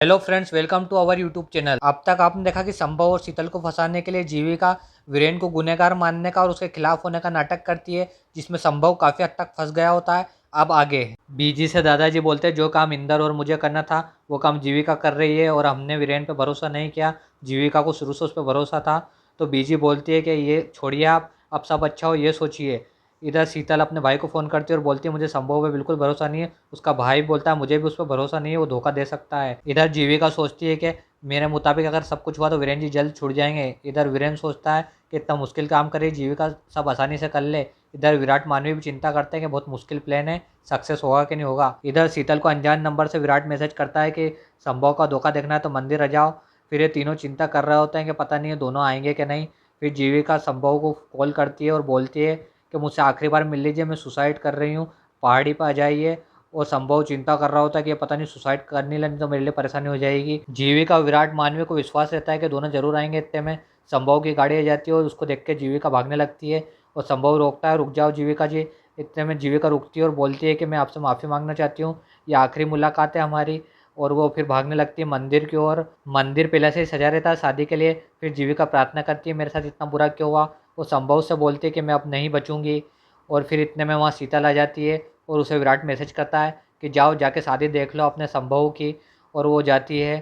Hello friends, welcome to our YouTube channel. अब तक आपने देखा कि संभव और शीतल को फंसाने के लिए जीविका वीरेन को गुनहगार मानने का और उसके खिलाफ होने का नाटक करती है, जिसमें संभव काफ़ी हद तक फंस गया होता है। अब आगे बीजी से दादाजी बोलते हैं, जो काम इंदर और मुझे करना था वो काम जीविका कर रही है और हमने वीरेन पे भरोसा नहीं किया। जीविका को शुरू से उस पर भरोसा था। तो बीजी बोलती है कि ये छोड़िए, आप अब सब अच्छा हो ये सोचिए। इधर शीतल अपने भाई को फ़ोन करती है और बोलती है, मुझे संभव पे बिल्कुल भरोसा नहीं है। उसका भाई बोलता है, मुझे भी उस पर भरोसा नहीं है, वो धोखा दे सकता है। इधर जीविका सोचती है कि मेरे मुताबिक अगर सब कुछ हुआ तो वीरेन जी जल्द छूट जाएंगे। इधर वीरेन सोचता है कि इतना मुश्किल काम करे जीविका, सब आसानी से कर ले। इधर विराट मानवी भी चिंता करते हैं कि बहुत मुश्किल प्लान है, सक्सेस होगा कि नहीं होगा। इधर शीतल को अनजान नंबर से विराट मैसेज करता है कि संभव का धोखा देखना है तो मंदिर आ जाओ। फिर ये तीनों चिंता कर रहे होते हैं कि पता नहीं है दोनों आएंगे कि नहीं। फिर जीविका संभव को कॉल करती है और बोलती है कि मुझसे आखिरी बार मिल लीजिए, मैं सुसाइड कर रही हूँ, पहाड़ी पर आ जाइए। और संभव चिंता कर रहा होता है कि ये पता नहीं सुसाइड करने लगे तो मेरे लिए परेशानी हो जाएगी। जीविका विराट मानवी को विश्वास रहता है कि दोनों जरूर आएंगे। इतने में संभव की गाड़ी आ जाती है और उसको देख के जीविका भागने लगती है और संभव रोकता है, रुक जाओ जीविका जी। इतने में जीविका रुकती है और बोलती है कि मैं आपसे माफ़ी मांगना चाहती हूँ, ये आखिरी मुलाकात है हमारी। और वो फिर भागने लगती है मंदिर की ओर। मंदिर पहले से ही सजा रहता है शादी के लिए। फिर जीविका प्रार्थना करती है, मेरे साथ इतना बुरा क्यों हुआ। वो संभव से बोलती है कि मैं अब नहीं बचूंगी। और फिर इतने में वहाँ शीतल आ जाती है और उसे विराट मैसेज करता है कि जाओ जाके शादी देख लो अपने संभव की। और वो जाती है।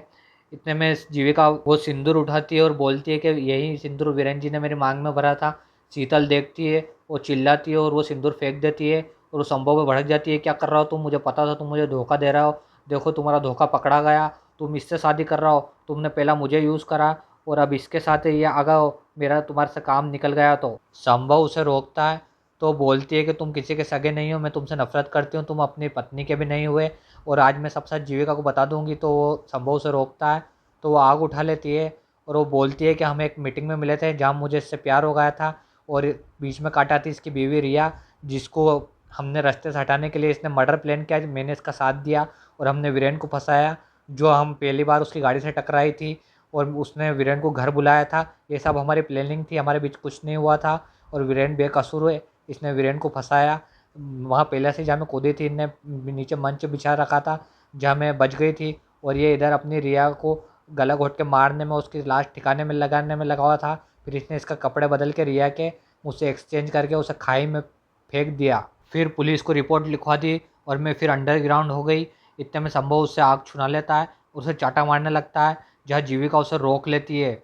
इतने में जीविका वो सिंदूर उठाती है और बोलती है कि यही सिंदूर वीरेन जी ने मेरी मांग में भरा था। शीतल देखती है, वो चिल्लाती है और वो सिंदूर फेंक देती है। और वो संभव में भड़क जाती है, क्या कर रहा हो तुम, मुझे पता था तुम मुझे धोखा दे रहा हो, देखो तुम्हारा धोखा पकड़ा गया, तुम इससे शादी कर रहा हो, तुमने पहला मुझे यूज़ करा और अब इसके साथ ये आ गए हो, मेरा तुम्हारे से काम निकल गया। तो संभव उसे रोकता है। तो बोलती है कि तुम किसी के सगे नहीं हो, मैं तुमसे नफरत करती हूँ, तुम अपनी पत्नी के भी नहीं हुए और आज मैं सब सच जीविका को बता दूंगी। तो वो संभव से रोकता है। तो वो आग उठा लेती है और वो बोलती है कि हम एक मीटिंग में मिले थे जहाँ मुझे इससे प्यार हो गया था और बीच में काटा थी इसकी बीवी रिया, जिसको हमने रास्ते से हटाने के लिए इसने मर्डर प्लान किया, मैंने इसका साथ दिया और हमने वीरेन को फंसाया। जो हम पहली बार उसकी गाड़ी से टकराई थी और उसने वीरेन को घर बुलाया था, ये सब हमारी प्लानिंग थी, हमारे बीच कुछ नहीं हुआ था और वीरेन बेकसूर हुए, इसने वीरेन को फंसाया। वहाँ पहले से जहाँ मैं कूदी थी इनने नीचे मंच बिछा रखा था जहाँ मैं बच गई थी। और ये इधर अपनी रिया को गला घोट के मारने में, उसकी लाश ठिकाने में लगाने में लगा हुआ था। फिर इसने इसका कपड़े बदल के रिया के मुझसे एक्सचेंज करके उसे खाई में फेंक दिया। फिर पुलिस को रिपोर्ट लिखवा दी और मैं फिर अंडरग्राउंड हो गई। इतने में संभव उससे आग छुड़ा लेता है, उसे चाटा मारने लगता है, जहाँ जीविका उसे रोक लेती है।